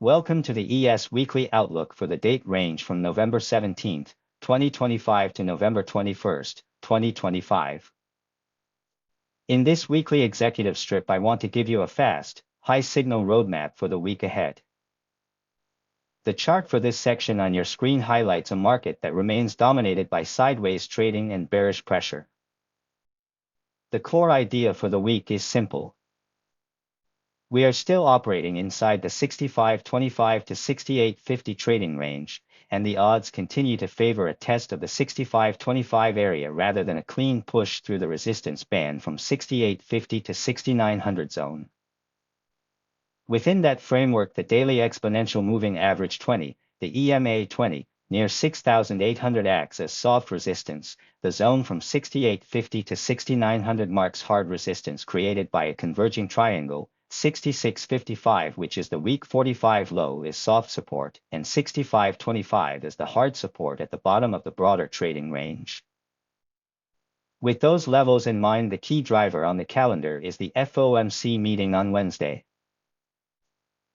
Welcome to the ES Weekly Outlook for the date range from November 17, 2025 to November 21, 2025. In this weekly executive strip, I want to give you a fast, high-signal roadmap for the week ahead. The chart for this section on your screen highlights a market that remains dominated by sideways trading and bearish pressure. The core idea for the week is simple. We are still operating inside the 65.25 to 68.50 trading range, and the odds continue to favor a test of the 65.25 area rather than a clean push through the resistance band from 68.50 to 6900 zone. Within that framework, the daily exponential moving average 20, the EMA 20, near 6,800 acts as soft resistance. The zone from 68.50 to 6,900 marks hard resistance created by a converging triangle. 66.55, which is the week 45 low, is soft support, and 65.25 is the hard support at the bottom of the broader trading range. With those levels in mind, the key driver on the calendar is the FOMC meeting on Wednesday.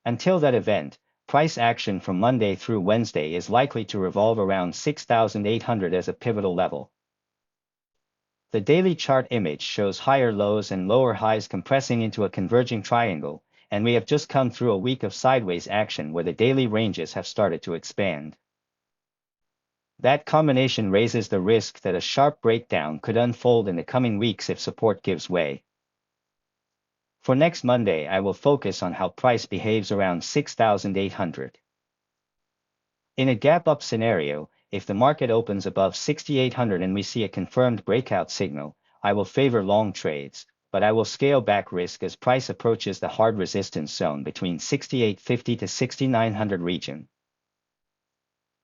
Until that event, price action from Monday through Wednesday is likely to revolve around 6,800 as a pivotal level. The daily chart image shows higher lows and lower highs compressing into a converging triangle, and we have just come through a week of sideways action where the daily ranges have started to expand. That combination raises the risk that a sharp breakdown could unfold in the coming weeks if support gives way. For next Monday, I will focus on how price behaves around 6,800. In a gap-up scenario, if the market opens above 6,800 and we see a confirmed breakout signal, I will favor long trades, but I will scale back risk as price approaches the hard resistance zone between 68.50 to 6,900 region.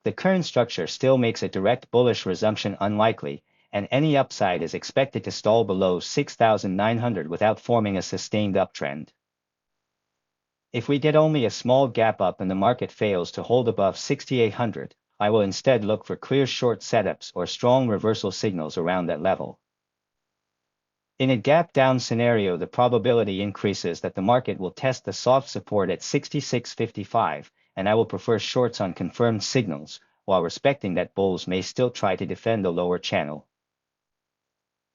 The current structure still makes a direct bullish resumption unlikely, and any upside is expected to stall below 6,900 without forming a sustained uptrend. If we get only a small gap up and the market fails to hold above 6,800, I will instead look for clear short setups or strong reversal signals around that level. In a gap-down scenario, the probability increases that the market will test the soft support at 66.55, and I will prefer shorts on confirmed signals, while respecting that bulls may still try to defend the lower channel.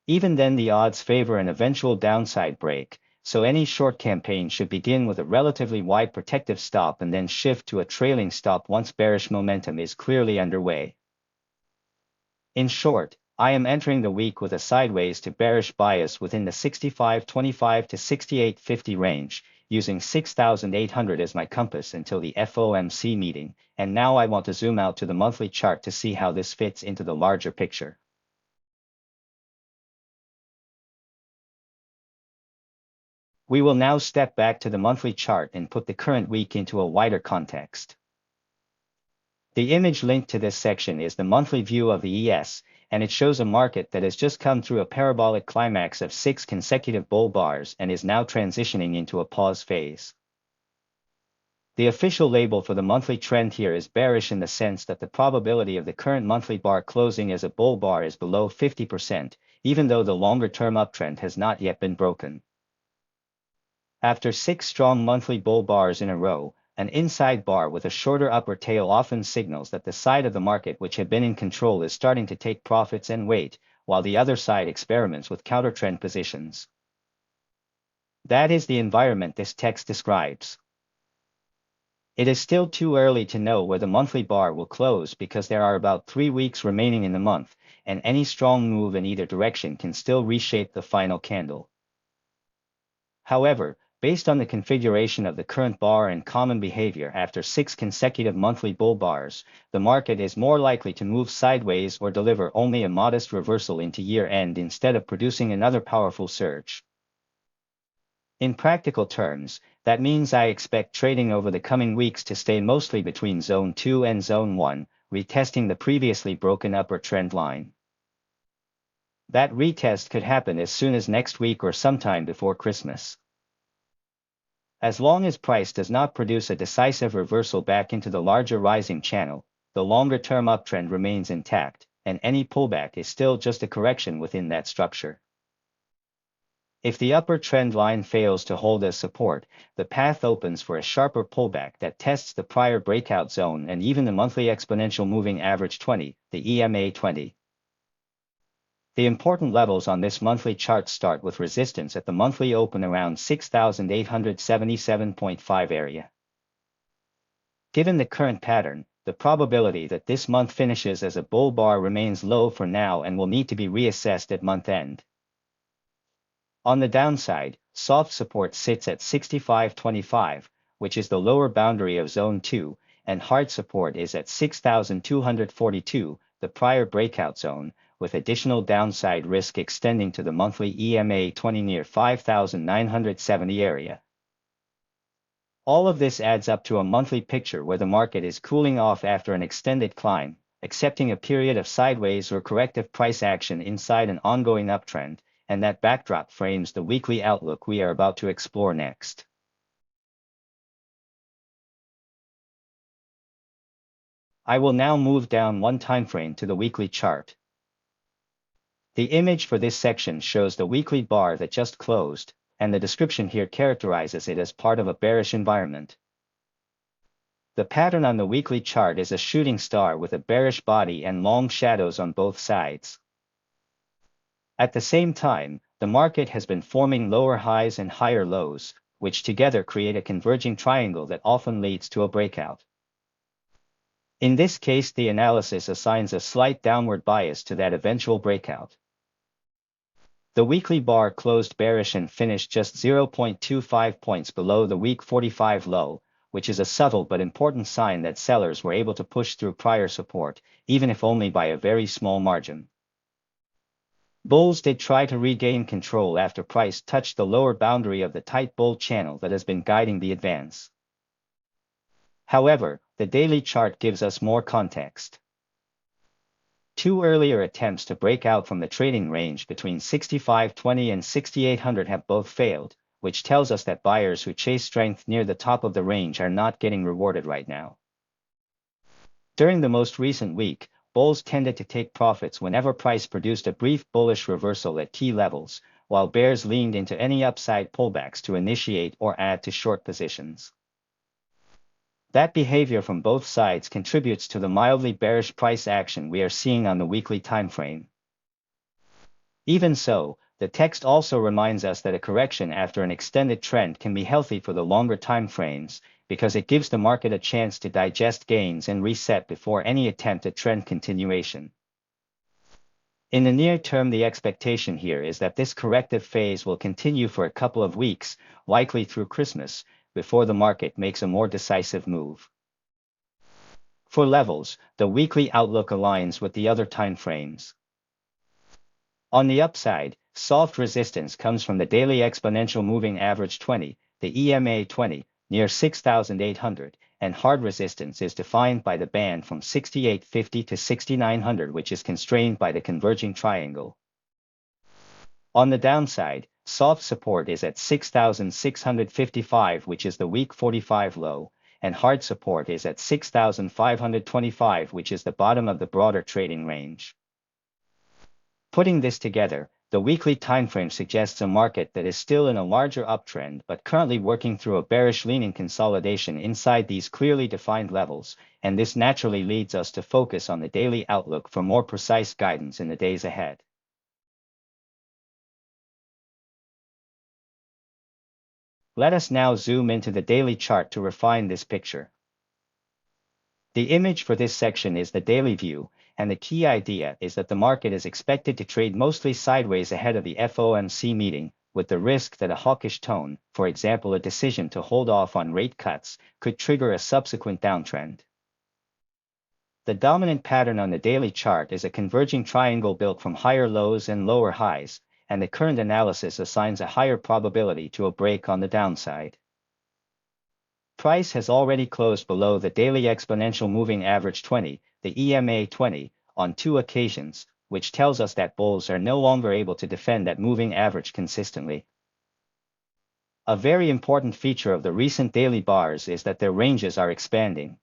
Even then, the odds favor an eventual downside break, so any short campaign should begin with a relatively wide protective stop and then shift to a trailing stop once bearish momentum is clearly underway. In short, I am entering the week with a sideways to bearish bias within the 65.25 to 68.50 range, using 6,800 as my compass until the FOMC meeting, and now I want to zoom out to the monthly chart to see how this fits into the larger picture. We will now step back to the monthly chart and put the current week into a wider context. The image linked to this section is the monthly view of the ES, and it shows a market that has just come through a parabolic climax of 6 consecutive bull bars and is now transitioning into a pause phase. The official label for the monthly trend here is bearish in the sense that the probability of the current monthly bar closing as a bull bar is below 50%, even though the longer-term uptrend has not yet been broken. After 6 strong monthly bull bars in a row, an inside bar with a shorter upper tail often signals that the side of the market which had been in control is starting to take profits and wait, while the other side experiments with counter-trend positions. That is the environment this text describes. It is still too early to know where the monthly bar will close because there are about 3 weeks remaining in the month, and any strong move in either direction can still reshape the final candle. However, based on the configuration of the current bar and common behavior after 6 consecutive monthly bull bars, the market is more likely to move sideways or deliver only a modest reversal into year-end instead of producing another powerful surge. In practical terms, that means I expect trading over the coming weeks to stay mostly between Zone 2 and Zone 1, retesting the previously broken upper trend line. That retest could happen as soon as next week or sometime before Christmas. As long as price does not produce a decisive reversal back into the larger rising channel, the longer-term uptrend remains intact, and any pullback is still just a correction within that structure. If the upper trend line fails to hold as support, the path opens for a sharper pullback that tests the prior breakout zone and even the monthly exponential moving average 20, the EMA 20. The important levels on this monthly chart start with resistance at the monthly open around 6,877.5 area. Given the current pattern, the probability that this month finishes as a bull bar remains low for now and will need to be reassessed at month end. On the downside, soft support sits at 65.25, which is the lower boundary of Zone 2, and hard support is at 6,242, the prior breakout zone, with additional downside risk extending to the monthly EMA 20 near 5,970 area. All of this adds up to a monthly picture where the market is cooling off after an extended climb, accepting a period of sideways or corrective price action inside an ongoing uptrend, and that backdrop frames the weekly outlook we are about to explore next. I will now move down one timeframe to the weekly chart. The image for this section shows the weekly bar that just closed, and the description here characterizes it as part of a bearish environment. The pattern on the weekly chart is a shooting star with a bearish body and long shadows on both sides. At the same time, the market has been forming lower highs and higher lows, which together create a converging triangle that often leads to a breakout. In this case, the analysis assigns a slight downward bias to that eventual breakout. The weekly bar closed bearish and finished just 0.25 points below the week 45 low, which is a subtle but important sign that sellers were able to push through prior support, even if only by a very small margin. Bulls did try to regain control after price touched the lower boundary of the tight bull channel that has been guiding the advance. However, the daily chart gives us more context. Two earlier attempts to break out from the trading range between 65.20 and 6800 have both failed, which tells us that buyers who chase strength near the top of the range are not getting rewarded right now. During the most recent week, bulls tended to take profits whenever price produced a brief bullish reversal at key levels, while bears leaned into any upside pullbacks to initiate or add to short positions. That behavior from both sides contributes to the mildly bearish price action we are seeing on the weekly timeframe. Even so, the text also reminds us that a correction after an extended trend can be healthy for the longer timeframes, because it gives the market a chance to digest gains and reset before any attempt at trend continuation. In the near term, the expectation here is that this corrective phase will continue for a couple of weeks, likely through Christmas, before the market makes a more decisive move. For levels, the weekly outlook aligns with the other timeframes. On the upside, soft resistance comes from the daily exponential moving average 20, the EMA 20, near 6,800, and hard resistance is defined by the band from 6850 to 6900, which is constrained by the converging triangle. On the downside, soft support is at 6,655, which is the week 45 low, and hard support is at 6,525, which is the bottom of the broader trading range. Putting this together, the weekly timeframe suggests a market that is still in a larger uptrend but currently working through a bearish leaning consolidation inside these clearly defined levels, and this naturally leads us to focus on the daily outlook for more precise guidance in the days ahead. Let us now zoom into the daily chart to refine this picture. The image for this section is the daily view, and the key idea is that the market is expected to trade mostly sideways ahead of the FOMC meeting, with the risk that a hawkish tone, for example a decision to hold off on rate cuts, could trigger a subsequent downtrend. The dominant pattern on the daily chart is a converging triangle built from higher lows and lower highs, and the current analysis assigns a higher probability to a break on the downside. Price has already closed below the daily exponential moving average 20, the EMA 20, on 2 occasions, which tells us that bulls are no longer able to defend that moving average consistently. A very important feature of the recent daily bars is that their ranges are expanding.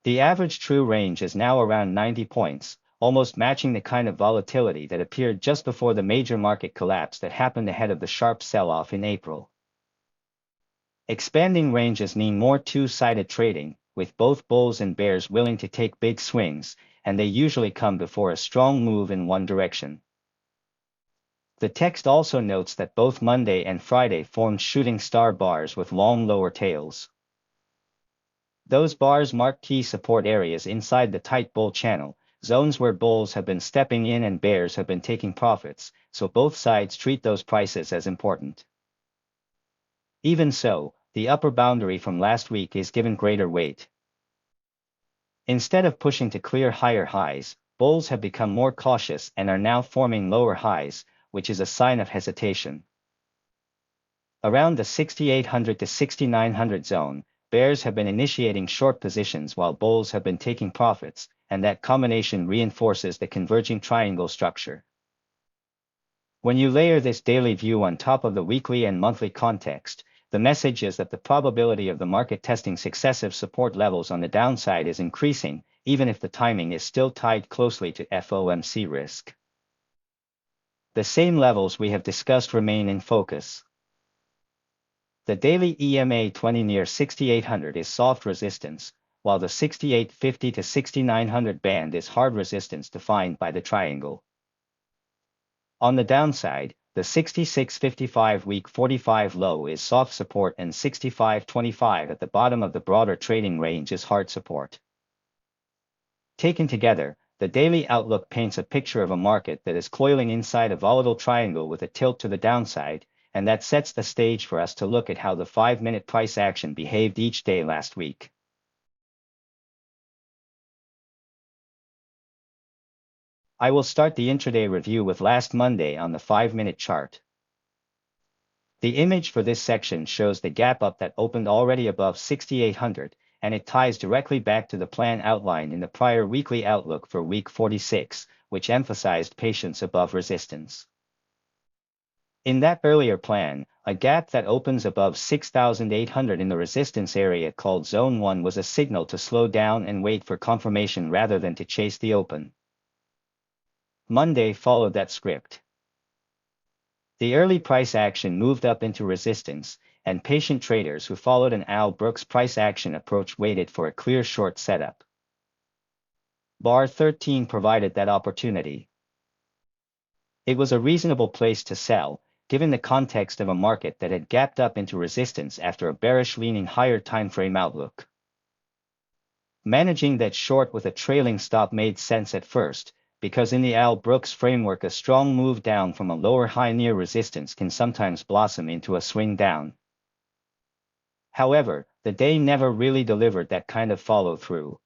The average true range is now around 90 points, almost matching the kind of volatility that appeared just before the major market collapse that happened ahead of the sharp sell-off in April. Expanding ranges mean more two-sided trading, with both bulls and bears willing to take big swings, and they usually come before a strong move in one direction. The text also notes that both Monday and Friday formed shooting star bars with long lower tails. Those bars mark key support areas inside the tight bull channel, zones where bulls have been stepping in and bears have been taking profits, so both sides treat those prices as important. Even so, the upper boundary from last week is given greater weight. Instead of pushing to clear higher highs, bulls have become more cautious and are now forming lower highs, which is a sign of hesitation. Around the 6,800 to 6,900 zone, bears have been initiating short positions while bulls have been taking profits, and that combination reinforces the converging triangle structure. When you layer this daily view on top of the weekly and monthly context, the message is that the probability of the market testing successive support levels on the downside is increasing, even if the timing is still tied closely to FOMC risk. The same levels we have discussed remain in focus. The daily EMA 20 near 6,800 is soft resistance, while the 6,850 to 6,900 band is hard resistance defined by the triangle. On the downside, the 66.55 week 45 low is soft support and 65.25 at the bottom of the broader trading range is hard support. Taken together, the daily outlook paints a picture of a market that is coiling inside a volatile triangle with a tilt to the downside, and that sets the stage for us to look at how the 5-minute price action behaved each day last week. I will start the intraday review with last Monday on the 5-minute chart. The image for this section shows the gap up that opened already above 6,800, and it ties directly back to the plan outlined in the prior weekly outlook for week 46, which emphasized patience above resistance. In that earlier plan, a gap that opens above 6,800 in the resistance area called Zone 1 was a signal to slow down and wait for confirmation rather than to chase the open. Monday followed that script. The early price action moved up into resistance, and patient traders who followed an Al Brooks price action approach waited for a clear short setup. Bar 13 provided that opportunity. It was a reasonable place to sell, given the context of a market that had gapped up into resistance after a bearish-leaning higher timeframe outlook. Managing that short with a trailing stop made sense at first, because in the Al Brooks framework a strong move down from a lower high near resistance can sometimes blossom into a swing down. However, the day never really delivered that kind of follow-through.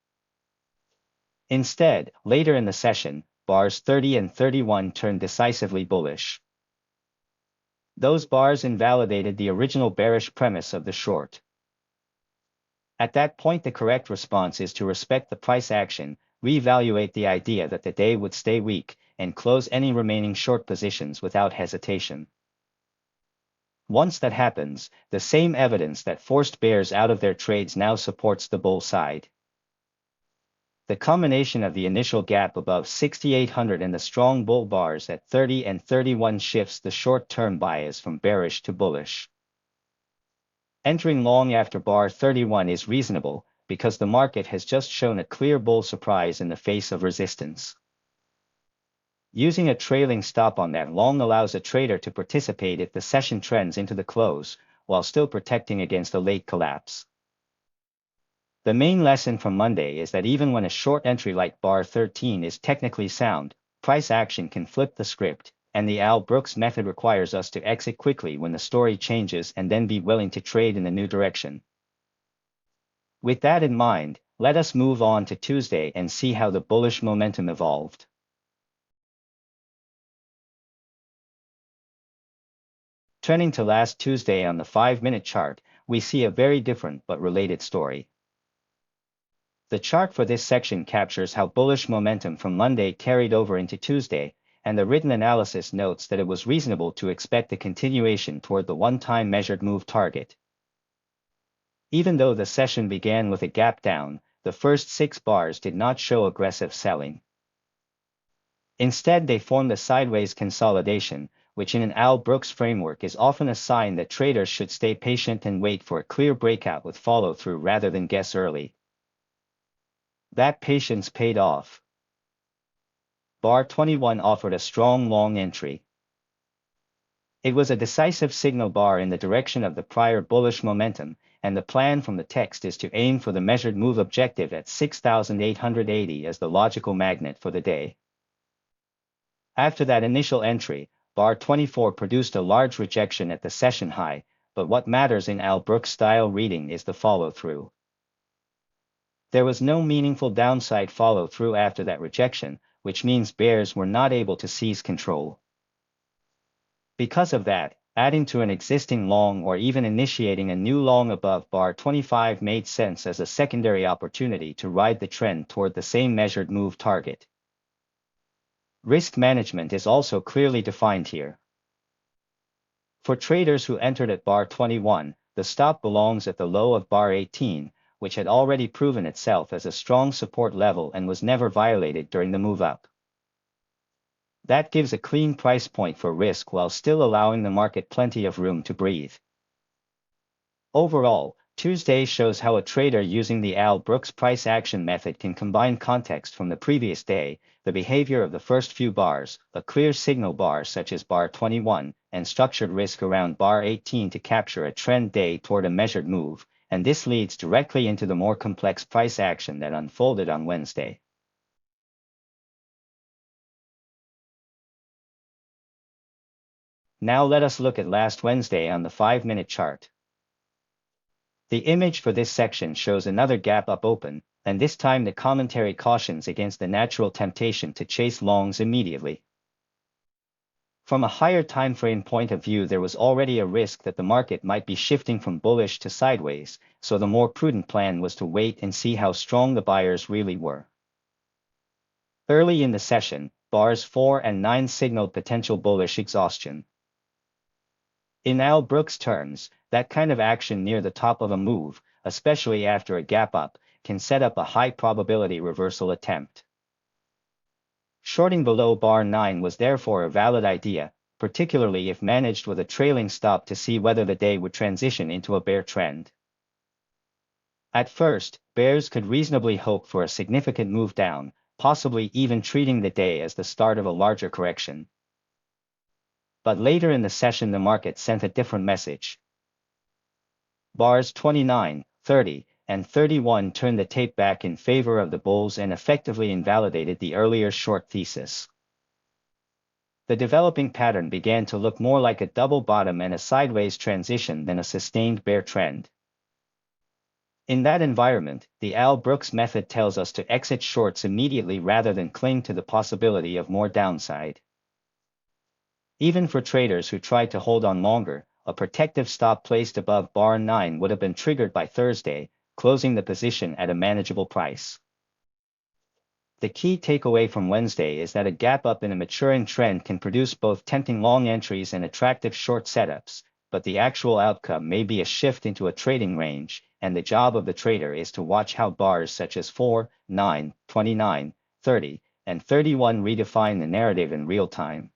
Instead, later in the session, bars 30 and 31 turned decisively bullish. Those bars invalidated the original bearish premise of the short. At that point, the correct response is to respect the price action, reevaluate the idea that the day would stay weak, and close any remaining short positions without hesitation. Once that happens, the same evidence that forced bears out of their trades now supports the bull side. The combination of the initial gap above 6,800 and the strong bull bars at 30 and 31 shifts the short-term bias from bearish to bullish. Entering long after bar 31 is reasonable, because the market has just shown a clear bull surprise in the face of resistance. Using a trailing stop on that long allows a trader to participate if the session trends into the close, while still protecting against a late collapse. The main lesson from Monday is that even when a short entry like bar 13 is technically sound, price action can flip the script, and the Al Brooks method requires us to exit quickly when the story changes and then be willing to trade in a new direction. With that in mind, let us move on to Tuesday and see how the bullish momentum evolved. Turning to last Tuesday on the 5-minute chart, we see a very different but related story. The chart for this section captures how bullish momentum from Monday carried over into Tuesday, and the written analysis notes that it was reasonable to expect a continuation toward the one-time measured move target. Even though the session began with a gap down, the first 6 bars did not show aggressive selling. Instead, they formed a sideways consolidation, which in an Al Brooks framework is often a sign that traders should stay patient and wait for a clear breakout with follow-through rather than guess early. That patience paid off. Bar 21 offered a strong long entry. It was a decisive signal bar in the direction of the prior bullish momentum, and the plan from the text is to aim for the measured move objective at 6,880 as the logical magnet for the day. After that initial entry, bar 24 produced a large rejection at the session high, but what matters in Al Brooks style reading is the follow-through. There was no meaningful downside follow-through after that rejection, which means bears were not able to seize control. Because of that, adding to an existing long or even initiating a new long above bar 25 made sense as a secondary opportunity to ride the trend toward the same measured move target. Risk management is also clearly defined here. For traders who entered at bar 21, the stop belongs at the low of bar 18, which had already proven itself as a strong support level and was never violated during the move up. That gives a clean price point for risk while still allowing the market plenty of room to breathe. Overall, Tuesday shows how a trader using the Al Brooks price action method can combine context from the previous day, the behavior of the first few bars, a clear signal bar such as bar 21, and structured risk around bar 18 to capture a trend day toward a measured move, and this leads directly into the more complex price action that unfolded on Wednesday. Now let us look at last Wednesday on the 5-minute chart. The image for this section shows another gap up open, and this time the commentary cautions against the natural temptation to chase longs immediately. From a higher timeframe point of view, there was already a risk that the market might be shifting from bullish to sideways, so the more prudent plan was to wait and see how strong the buyers really were. Early in the session, bars 4 and 9 signaled potential bullish exhaustion. In Al Brooks terms, that kind of action near the top of a move, especially after a gap up, can set up a high probability reversal attempt. Shorting below bar 9 was therefore a valid idea, particularly if managed with a trailing stop to see whether the day would transition into a bear trend. At first, bears could reasonably hope for a significant move down, possibly even treating the day as the start of a larger correction. But later in the session the market sent a different message. Bars 29, 30, and 31 turned the tape back in favor of the bulls and effectively invalidated the earlier short thesis. The developing pattern began to look more like a double bottom and a sideways transition than a sustained bear trend. In that environment, the Al Brooks method tells us to exit shorts immediately rather than cling to the possibility of more downside. Even for traders who tried to hold on longer, a protective stop placed above bar 9 would have been triggered by Thursday, closing the position at a manageable price. The key takeaway from Wednesday is that a gap up in a maturing trend can produce both tempting long entries and attractive short setups, but the actual outcome may be a shift into a trading range, and the job of the trader is to watch how bars such as 4, 9, 29, 30, and 31 redefine the narrative in real time.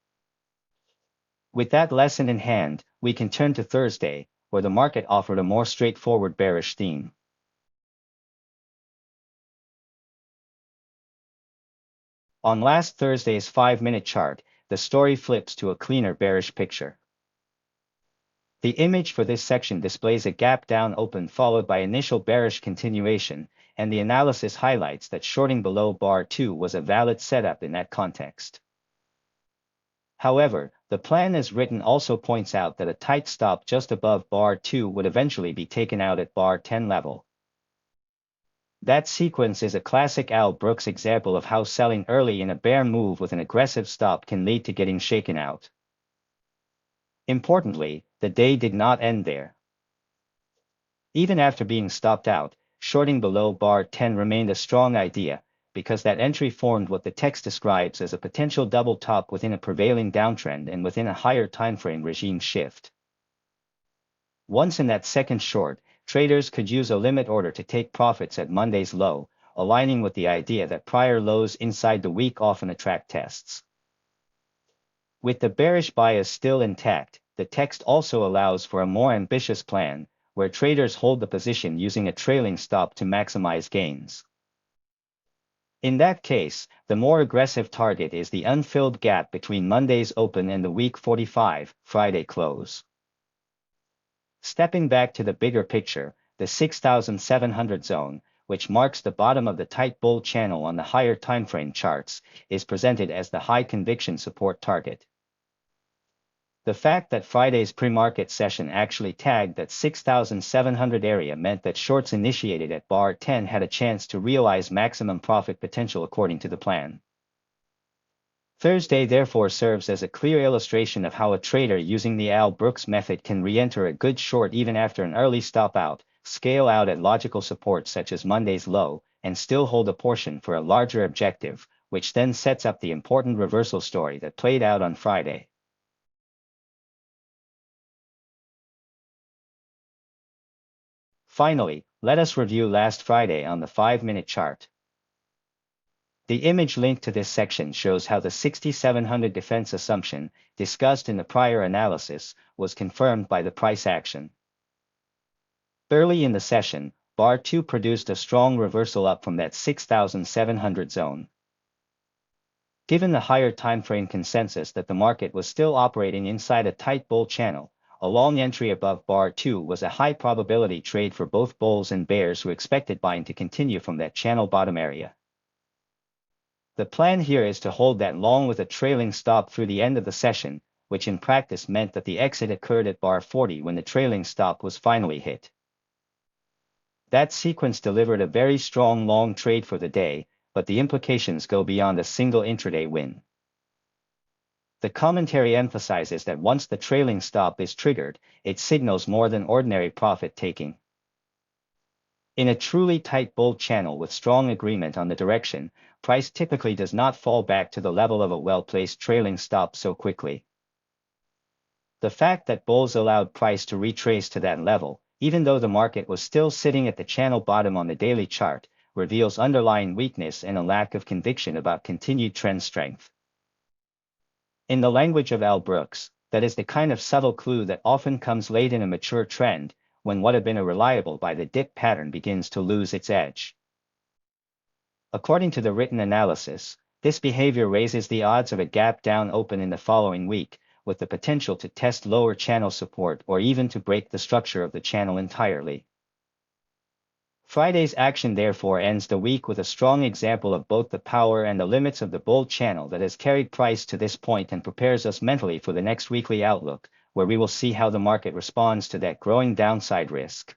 With that lesson in hand, we can turn to Thursday, where the market offered a more straightforward bearish theme. On last Thursday's 5-minute chart, the story flips to a cleaner bearish picture. The image for this section displays a gap down open followed by initial bearish continuation, and the analysis highlights that shorting below bar 2 was a valid setup in that context. However, the plan as written also points out that a tight stop just above bar 2 would eventually be taken out at bar 10 level. That sequence is a classic Al Brooks example of how selling early in a bear move with an aggressive stop can lead to getting shaken out. Importantly, the day did not end there. Even after being stopped out, shorting below bar 10 remained a strong idea, because that entry formed what the text describes as a potential double top within a prevailing downtrend and within a higher timeframe regime shift. Once in that second short, traders could use a limit order to take profits at Monday's low, aligning with the idea that prior lows inside the week often attract tests. With the bearish bias still intact, the text also allows for a more ambitious plan, where traders hold the position using a trailing stop to maximize gains. In that case, the more aggressive target is the unfilled gap between Monday's open and the week 45, Friday close. Stepping back to the bigger picture, the 6,700 zone, which marks the bottom of the tight bull channel on the higher timeframe charts, is presented as the high conviction support target. The fact that Friday's pre-market session actually tagged that 6,700 area meant that shorts initiated at bar 10 had a chance to realize maximum profit potential according to the plan. Thursday therefore serves as a clear illustration of how a trader using the Al Brooks method can re-enter a good short even after an early stop out, scale out at logical support such as Monday's low, and still hold a portion for a larger objective, which then sets up the important reversal story that played out on Friday. Finally, let us review last Friday on the 5-minute chart. The image linked to this section shows how the 6,700 defense assumption, discussed in the prior analysis, was confirmed by the price action. Early in the session, bar 2 produced a strong reversal up from that 6,700 zone. Given the higher timeframe consensus that the market was still operating inside a tight bull channel, a long entry above bar 2 was a high probability trade for both bulls and bears who expected buying to continue from that channel bottom area. The plan here is to hold that long with a trailing stop through the end of the session, which in practice meant that the exit occurred at bar 40 when the trailing stop was finally hit. That sequence delivered a very strong long trade for the day, but the implications go beyond a single intraday win. The commentary emphasizes that once the trailing stop is triggered, it signals more than ordinary profit taking. In a truly tight bull channel with strong agreement on the direction, price typically does not fall back to the level of a well-placed trailing stop so quickly. The fact that bulls allowed price to retrace to that level, even though the market was still sitting at the channel bottom on the daily chart, reveals underlying weakness and a lack of conviction about continued trend strength. In the language of Al Brooks, that is the kind of subtle clue that often comes late in a mature trend, when what had been a reliable buy the dip pattern begins to lose its edge. According to the written analysis, this behavior raises the odds of a gap down open in the following week, with the potential to test lower channel support or even to break the structure of the channel entirely. Friday's action therefore ends the week with a strong example of both the power and the limits of the bull channel that has carried price to this point and prepares us mentally for the next weekly outlook, where we will see how the market responds to that growing downside risk.